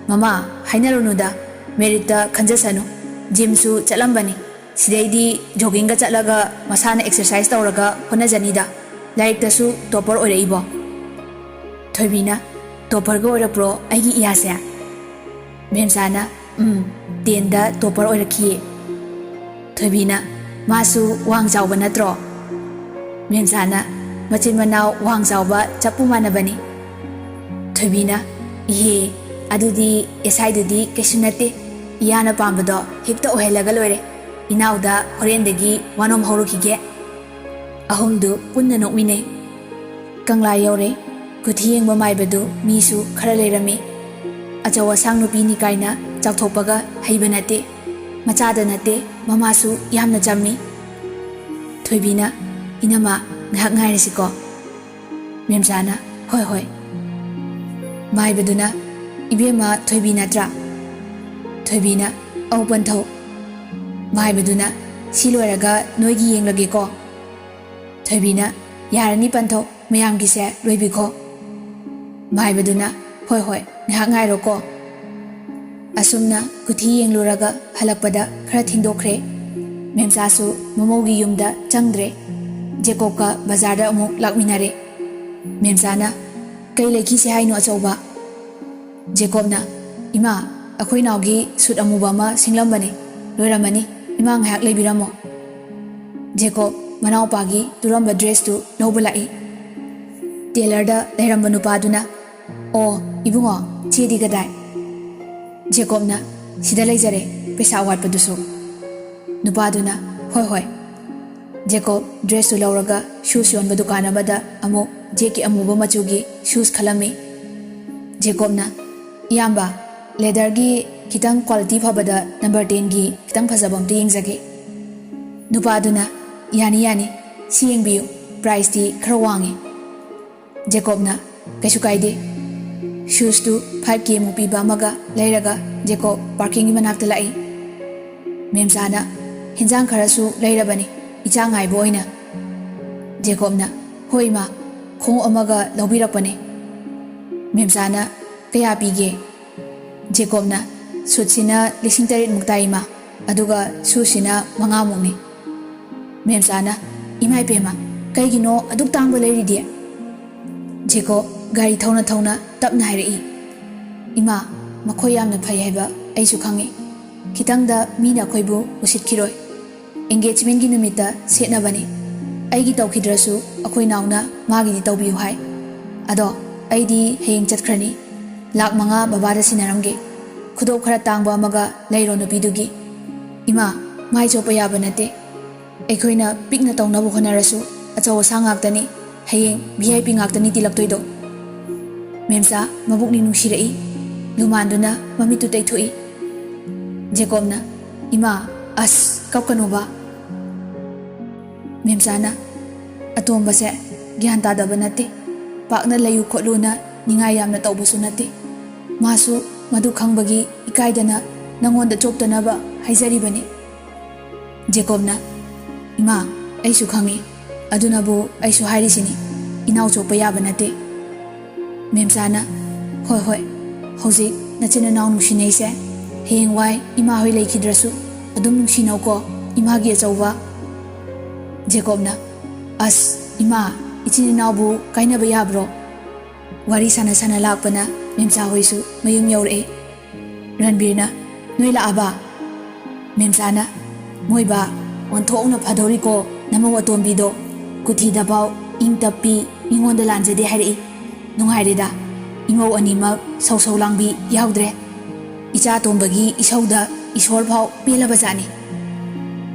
ꯃꯃꯥ ꯍꯥꯏꯅꯔꯨꯅꯨꯗ ꯃꯦꯔꯤꯠꯇ ꯈꯟꯖꯁꯅꯨ, ꯖꯤꯝꯁꯨ ꯆꯠꯂꯝꯕꯅꯤ, ꯁꯤꯗꯩꯗꯤ ꯖꯣꯒꯤꯡꯒ ꯆꯠꯂꯒ ꯃꯁꯥꯅ ꯑꯦꯛꯁꯔꯁꯥꯏꯁ ꯇꯧꯔꯒ ꯍꯣꯠꯅꯖꯅꯤꯗ, ꯂꯥꯏꯔꯤꯛꯇꯁꯨ ꯇꯣꯄꯔ ꯑꯣꯏꯔꯛꯏꯕꯣ꯫ ꯊꯣꯏꯕꯤꯅ ꯇꯣꯄꯔꯒ ꯑꯣꯏꯔꯛꯄ꯭ꯔꯣ ꯑꯩꯒꯤ ꯏꯌꯥꯁꯦ? ꯃꯦꯝꯆꯥꯅ 10ꯗ ꯇꯣꯄꯔ ꯑꯣꯏꯔꯛꯈꯤꯌꯦ꯫ ꯊꯣꯏꯕꯤꯅ ꯃꯥꯁꯨ ꯋꯥꯡ ꯆꯥꯎꯕ ꯅꯠꯇ꯭ꯔꯣ? ꯃꯦꯝꯆꯥꯅ ꯃꯆꯤꯟ ꯃꯅꯥꯎ ꯋꯥꯡ ꯆꯥꯎꯕ ꯆꯞꯄꯨ ꯃꯥꯟꯅꯕꯅꯤ꯫ ꯊꯣꯏꯕꯤꯅ ꯏꯍꯦ ꯑꯗꯨꯗꯤ SIꯗꯨꯗꯤ ꯀꯩꯁꯨ ꯅꯠꯇꯦ, ꯏꯌꯥꯅ ꯄꯥꯝꯕꯗꯣ ꯍꯦꯛꯇ ꯑꯣꯏꯍꯜꯂꯒ ꯂꯣꯏꯔꯦ, ꯏꯅꯥꯎꯗ ꯍꯣꯔꯦꯟꯗꯒꯤ ꯋꯥꯅꯣꯝ ꯍꯧꯔꯨꯈꯤꯒꯦ꯫ ꯑꯍꯨꯝꯗꯨ ꯄꯨꯟꯅ ꯅꯣꯛꯃꯤꯟꯅꯩ꯫ ꯀꯪꯂꯥ ꯌꯧꯔꯦ꯫ ꯀꯨꯊꯤ ꯌꯦꯡꯕ ꯃꯥꯏꯕꯗꯨ ꯃꯤꯁꯨ ꯈꯔ ꯂꯩꯔꯝꯃꯤ꯫ ꯑꯆꯧ ꯑꯁꯥꯡ ꯅꯨꯄꯤꯅꯤ ꯀꯥꯏꯅ ꯆꯥꯎꯊꯣꯛꯄꯒ ꯍꯩꯕ ꯅꯠꯇꯦ, ꯃꯆꯥꯗ ꯅꯠꯇꯦ ꯃꯃꯥꯁꯨ ꯌꯥꯝꯅ ꯆꯝꯃꯤ꯫ ꯊꯣꯏꯕꯤꯅ ꯏꯅꯝꯃ ꯉꯥꯏꯍꯥꯛ ꯉꯥꯏꯔꯁꯤꯀꯣ꯫ ꯃꯦꯝꯆꯥꯅ ꯍꯣꯏ ꯍꯣꯏ꯫ ꯃꯥꯏꯕꯗꯨꯅ ꯏꯕꯦꯝꯃ ꯊꯣꯏꯕꯤ ꯅꯠꯇ꯭ꯔꯥ? ꯊꯣꯏꯕꯤꯅ ꯑꯧ ꯄꯟꯊꯧ꯫ ꯃꯥꯏꯕꯗꯨꯅ ꯁꯤ ꯂꯣꯏꯔꯒ ꯅꯣꯏꯒꯤ ꯌꯦꯡꯂꯒꯦꯀꯣ꯫ ꯊꯣꯏꯕꯤꯅ ꯌꯥꯔꯅꯤ ꯄꯟꯊꯧ, ꯃꯌꯥꯝꯒꯤꯁꯦ ꯂꯣꯏꯕꯤꯈꯣ꯫ ꯃꯥꯏꯕꯗꯨꯅ ꯍꯣꯏ ꯍꯣꯏ ꯉꯥꯏꯍꯥꯛ ꯉꯥꯏꯔꯣꯀꯣ꯫ ꯑꯁꯨꯝꯅ ꯀꯨꯊꯤ ꯌꯦꯡꯂꯨꯔꯒ ꯍꯜꯂꯛꯄꯗ ꯈꯔ ꯊꯦꯡꯗꯣꯛꯈ꯭ꯔꯦ꯫ ꯃꯦꯝꯆꯥꯁꯨ ꯃꯃꯧꯒꯤ ꯌꯨꯝꯗ ꯆꯪꯗ꯭ꯔꯦ꯫ ꯖꯦꯀꯣꯕꯀ ꯕꯖꯥꯔꯗ ꯑꯃꯨꯛ ꯂꯥꯛꯃꯤꯟꯅꯔꯦ꯫ ꯃꯦꯝꯆꯥꯅ ꯀꯩ ꯂꯩꯈꯤꯁꯦ ꯍꯥꯏꯅꯣ ꯑꯆꯧꯕ? ꯖꯦꯀꯣꯕꯅ ꯏꯃꯥ ꯑꯩꯈꯣꯏ ꯅꯥꯎꯒꯤ ꯁꯨꯠ ꯑꯃꯨꯕ ꯑꯃ ꯁꯤꯡꯂꯝꯕꯅꯤ, ꯂꯣꯏꯔꯝꯃꯅꯤ, ꯏꯃꯥ ꯉꯥꯏꯍꯥꯛ ꯂꯩꯕꯤꯔꯝꯃꯣ꯫ ꯖꯦꯀꯣꯕ ꯃꯅꯥꯎꯄꯥꯒꯤ ꯇꯨꯔꯝꯕ ꯗ꯭ꯔꯦꯁꯇꯨ ꯂꯧꯕ ꯂꯥꯛꯏ꯫ ꯇꯦꯂꯔꯗ ꯂꯩꯔꯝꯕ ꯅꯨꯄꯥꯗꯨꯅ ꯑꯣ ꯏꯕꯨꯡꯉꯣ ꯆꯦꯗꯤ ꯀꯗꯥꯏ? ꯖꯦꯀꯣꯕꯅ ꯁꯤꯗ ꯂꯩꯖꯔꯦ, ꯄꯩꯁꯥ ꯑꯋꯥꯠꯄꯗꯨꯁꯨ꯫ ꯅꯨꯄꯥꯗꯨꯅ ꯍꯣꯏ ꯍꯣꯏ꯫ ꯖꯦꯀꯣꯕ ꯗ꯭ꯔꯦꯁꯇꯨ ꯂꯧꯔꯒ ꯁꯨꯁ ꯌꯣꯟꯕ ꯗꯨꯀꯥꯟ ꯑꯃꯗ ꯑꯃꯨꯛ ꯖꯦꯛꯀꯤ ꯑꯃꯨꯕ ꯃꯆꯨꯒꯤ ꯁꯨꯁ ꯈꯜꯂꯝꯃꯤ꯫ ꯖꯦꯀꯣꯕꯅ ꯏꯌꯥꯝꯕ ꯂꯦꯗꯔꯒꯤ ꯈꯤꯇꯪ ꯀ꯭ꯋꯥꯂꯤꯇꯤ ꯐꯕꯗ ꯅꯝꯕꯔ 10ꯒꯤ ꯈꯤꯇꯪ ꯐꯖꯕ ꯑꯝꯇ ꯌꯦꯡꯖꯒꯦ꯫ ꯅꯨꯄꯥꯗꯨꯅ ꯌꯥꯅꯤ ꯌꯥꯅꯤ, ꯁꯤ ꯌꯦꯡꯕꯤꯌꯨ, ꯄ꯭ꯔꯥꯏꯁꯇꯤ ꯈꯔ ꯋꯥꯡꯉꯤ꯫ ꯖꯦꯀꯣꯕꯅ ꯀꯩꯁꯨ ꯀꯥꯏꯗꯦ꯫ ꯁꯨꯁꯇꯨ 5K ꯃꯨꯛ ꯄꯤꯕ ꯑꯃꯒ ꯂꯩꯔꯒ ꯖꯦꯀꯣꯕ ꯄꯥꯔꯀꯤꯡꯒꯤ ꯃꯅꯥꯛꯇ ꯂꯥꯛꯏ꯫ ꯃꯦꯝꯆꯥꯅ ꯍꯦꯟꯖꯥꯡ ꯈꯔꯁꯨ ꯂꯩꯔꯕꯅꯤ, ꯏꯆꯥ ꯉꯥꯏꯕ ꯑꯣꯏꯅ꯫ ꯖꯦꯀꯣꯕꯅ ꯍꯣꯏ ꯏꯃꯥ, ꯈꯣꯡꯎꯞ ꯑꯃꯒ ꯂꯧꯕꯤꯔꯛꯄꯅꯦ꯫ ꯃꯦꯝꯆꯥꯅ ꯀꯌా ꯄꯤꯒꯦ? ꯖꯦꯀꯣꯕꯅ ꯁꯨꯠꯁꯤꯅ 8,000 ꯇꯥꯏ ꯏꯃꯥ, ꯑꯗꯨꯒ ꯁꯨꯁꯤꯅ 5,000ꯃꯨꯛꯅꯤ꯫ ꯃꯦꯝꯆꯥꯅ ꯏꯃꯥꯏꯄꯦꯝꯃ ꯀꯩꯒꯤꯅꯣ ꯑꯗꯨꯛ ꯇꯥꯡꯕ ꯂꯩꯔꯤꯗꯤ? ꯖꯦꯀꯣꯕ ꯒꯥꯔꯤ ꯊꯧꯅ ꯊꯧꯅ ꯇꯞꯅ ꯍꯥꯏꯔꯛꯏ꯫ ꯏꯃꯥ ꯃꯈꯣꯏ ꯌꯥꯝꯅ ꯐꯩ ꯍꯥꯏꯕ ꯑꯩꯁꯨ ꯈꯪꯉꯤ, ꯈꯤꯇꯪꯗ ꯃꯤꯅ ꯑꯩꯈꯣꯏꯕꯨ ꯎꯁꯤꯠꯈꯤꯔꯣꯏ, ꯑꯦꯡꯒꯦꯖꯃꯦꯟꯒꯤ ꯅꯨꯃꯤꯠꯇ ꯁꯦꯠꯅꯕꯅꯤ, ꯑꯩꯒꯤ ꯇꯧꯈꯤꯗ꯭ꯔꯁꯨ ꯑꯩꯈꯣꯏ ꯅꯥꯎꯅ ꯃꯥꯒꯤꯗꯤ ꯇꯧꯕꯤꯌꯨ ꯍꯥꯏ꯫ ꯑꯗꯣ ꯑꯩꯗꯤ ꯍꯌꯦꯡ ꯆꯠꯈ꯭ꯔꯅꯤ, ꯂꯥꯛ 5 ꯕꯕꯥꯗ ꯁꯤꯟꯅꯔꯝꯒꯦ, ꯈꯨꯗꯣꯞ ꯈꯔ ꯇꯥꯡꯕ ꯑꯃꯒ ꯂꯩꯔꯣ ꯅꯨꯄꯤꯗꯨꯒꯤ꯫ ꯏꯃꯥ ꯃꯥꯏ ꯆꯣꯞꯄ ꯌꯥꯕ ꯅꯠꯇꯦ, ꯑꯩꯈꯣꯏꯅ ꯄꯤꯛꯅ ꯇꯧꯅꯕ ꯍꯣꯠꯅꯔꯁꯨ ꯑꯆꯧ ꯑꯁꯥꯡ ꯉꯥꯛꯇꯅꯤ, ꯍꯌꯦꯡ VIP ꯉꯥꯛꯇꯅꯤ ꯇꯤꯜꯂꯛꯇꯣꯏꯗꯣ꯫ ꯃꯦꯝꯆꯥ ꯃꯕꯨꯛꯅꯤꯡ ꯅꯨꯡꯁꯤꯔꯛꯏ, ꯂꯨꯃꯥꯟꯗꯨꯅ ꯃꯃꯤꯠꯇꯨ ꯇꯩꯊꯣꯛꯏ꯫ ꯖꯦꯀꯣꯕꯅ ꯏꯃꯥ ꯑꯁ ꯀꯞꯀꯅꯣꯕ꯫ ꯃꯦꯝꯆꯥꯅ ꯑꯇꯣꯝꯕꯁꯦ ꯒ꯭ꯌꯥꯟ ꯇꯥꯗꯕ ꯅꯠꯇꯦ, ꯄꯥꯛꯅ ꯂꯩꯌꯨ ꯈꯣꯠꯂꯨꯅ ꯅꯤꯡꯉꯥꯏ ꯌꯥꯝꯅ ꯇꯧꯕꯁꯨ ꯅꯠꯇꯦ, ꯃꯥꯁꯨ ꯃꯗꯨ ꯈꯪꯕꯒꯤ ꯏꯀꯥꯏꯗꯅ ꯅꯪꯉꯣꯟꯗ ꯆꯣꯞꯇꯅꯕ ꯍꯥꯏꯖꯔꯤꯕꯅꯤ꯫ ꯖꯦꯀꯣꯕꯅ ꯏꯃꯥ ꯑꯩꯁꯨ ꯈꯪꯉꯤ, ꯑꯗꯨꯅꯕꯨ ꯑꯩꯁꯨ ꯍꯥꯏꯔꯤꯁꯤꯅꯤ, ꯏꯅꯥꯎ ꯆꯣꯞꯄ ꯌꯥꯕ ꯅꯠꯇꯦ꯫ ꯃꯦꯝꯆꯥꯅ ꯍꯣꯏ ꯍꯣꯏ, ꯍꯧꯖꯤꯛ ꯅꯆꯤꯟ ꯅꯅꯥꯎ ꯅꯨꯡꯁꯤꯅꯩꯁꯦ, ꯍꯌꯦꯡꯋꯥꯏ ꯏꯃꯥ ꯍꯣꯏ ꯂꯩꯈꯤꯗ꯭ꯔꯁꯨ ꯑꯗꯨꯝ ꯅꯨꯡꯁꯤꯅꯧꯀꯣ ꯏꯃꯥꯒꯤ ꯑꯆꯧꯕ꯫ ꯖꯦꯀꯣꯕꯅ ꯑꯁ ꯏꯃꯥ ꯏꯆꯤꯟ ꯏꯅꯥꯎꯕꯨ ꯀꯥꯏꯅꯕ ꯌꯥꯕ꯭ꯔꯣ? ꯋꯥꯔꯤ ꯁꯥꯟꯅ ꯁꯥꯟꯅ ꯂꯥꯛꯄꯅ ꯃꯦꯝꯆꯥ ꯍꯣꯏꯁꯨ ꯃꯌꯨꯝ ꯌꯧꯔꯛꯏ꯫ ꯔꯟꯕꯤꯔꯅ ꯅꯣꯏ ꯂꯥꯛꯑꯕ? ꯃꯦꯝꯆꯥꯅ ꯃꯣꯏꯕꯥ ꯑꯣꯟꯊꯣꯛꯅ ꯐꯗꯧꯔꯤꯀꯣ ꯅꯃꯧ ꯑꯇꯣꯝꯕꯤꯗꯣ, ꯀꯨꯊꯤꯗꯐꯥꯎ ꯏꯪ ꯇꯞꯄꯤ, ꯃꯤꯉꯣꯟꯗ ꯂꯥꯟꯖꯗꯦ ꯍꯥꯏꯔꯛꯏ, ꯅꯨꯡꯉꯥꯏꯔꯦꯗ, ꯏꯃꯧ ꯑꯅꯤꯃꯛ ꯁꯧ ꯁꯧ ꯂꯥꯡꯕꯤ ꯌꯥꯎꯗ꯭ꯔꯦ, ꯏꯆꯥ ꯑꯇꯣꯝꯕꯒꯤ ꯏꯁꯧꯗ ꯏꯁꯣꯔ ꯐꯥꯎ ꯄꯦꯜꯂꯕꯖꯥꯠꯅꯤ꯫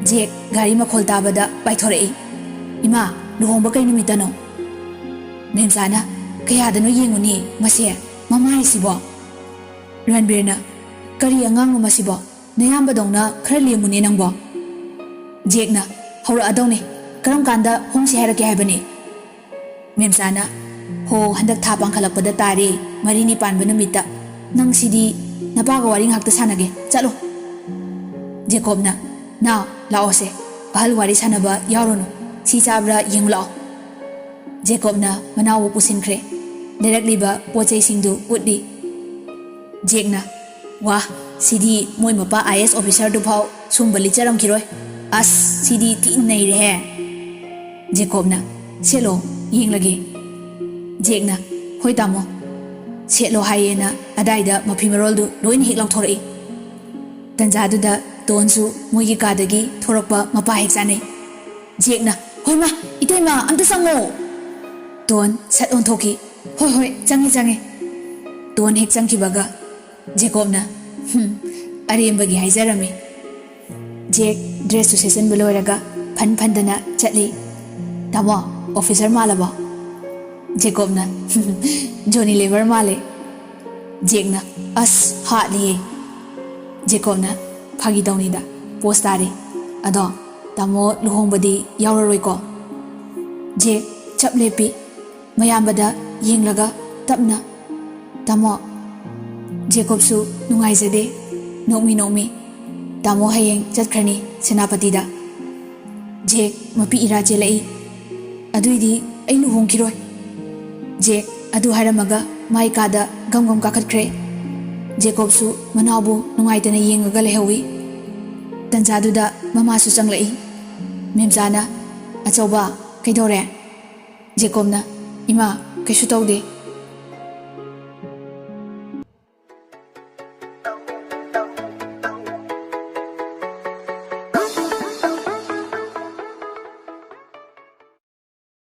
ꯖꯦꯛ ꯒꯥꯔꯤ ꯃꯈꯣꯜ ꯇꯥꯕꯗ ꯄꯥꯏꯊꯣꯔꯛꯏ꯫ ꯏꯃꯥ ꯂꯨꯍꯣꯡꯕ ꯀꯩ ꯅꯨꯃꯤꯠꯇꯅꯣ? ꯃꯦꯝꯆꯥꯅ ꯀꯌꯥꯗꯅꯣ ꯌꯦꯡꯉꯨꯅꯤ ꯃꯁꯦ, ꯃꯃꯥꯏꯁꯤꯕꯣ꯫ ꯔꯟꯕꯤꯔꯅ Kari angang masibo nayambadongna khara lemune nangbo Jekna hora adongni karam kanda hongsi harake haibani Memsana ho handak tha pangkhalakpada tari marini panba numita nang sidi napaga waring hakta sanage chalo Jacobna na laose ahal wari sanaba yarono si chabra yenglo Jacobna manawu pusinkre lerakliba pochei singdu utdi Jekna wah sidi moi mapa IS officer du phau sumbali charam kiroi as sidi ti nei re he Jacobna selo yenglage Jekna hoi tamo selo hayena adaida mafimarol du loin hik long thori tanjadu da tonsu moigi kadagi thorakpa mapa hek sane Jekna hoi ma itoi ma amta sango ton sat on thoki hoi changi ton hek changki baga Jacobna arembagi haijarami Jek dress to session beloiraga phandana chatli tamo officer malaba Jacobna Johnny Lever male Jekna as hatli Jacobna phagi dawnida postari ado tamo luhongbadi yauraroi ko Jek chaplepi mayambada yenglaga tapna tamo Jacob su nungaizade nomi tamo hayeng chatkrani senapati da Jek mapi iraje lai aduidi ai luhongkiroi Jek adu haramaga mai kada gam kakhatkre Jacob su manabu nungaitana yengaga lehawi tanjaduda mama su changlai memjana achauba kaidore Jacobna ima kaisu taude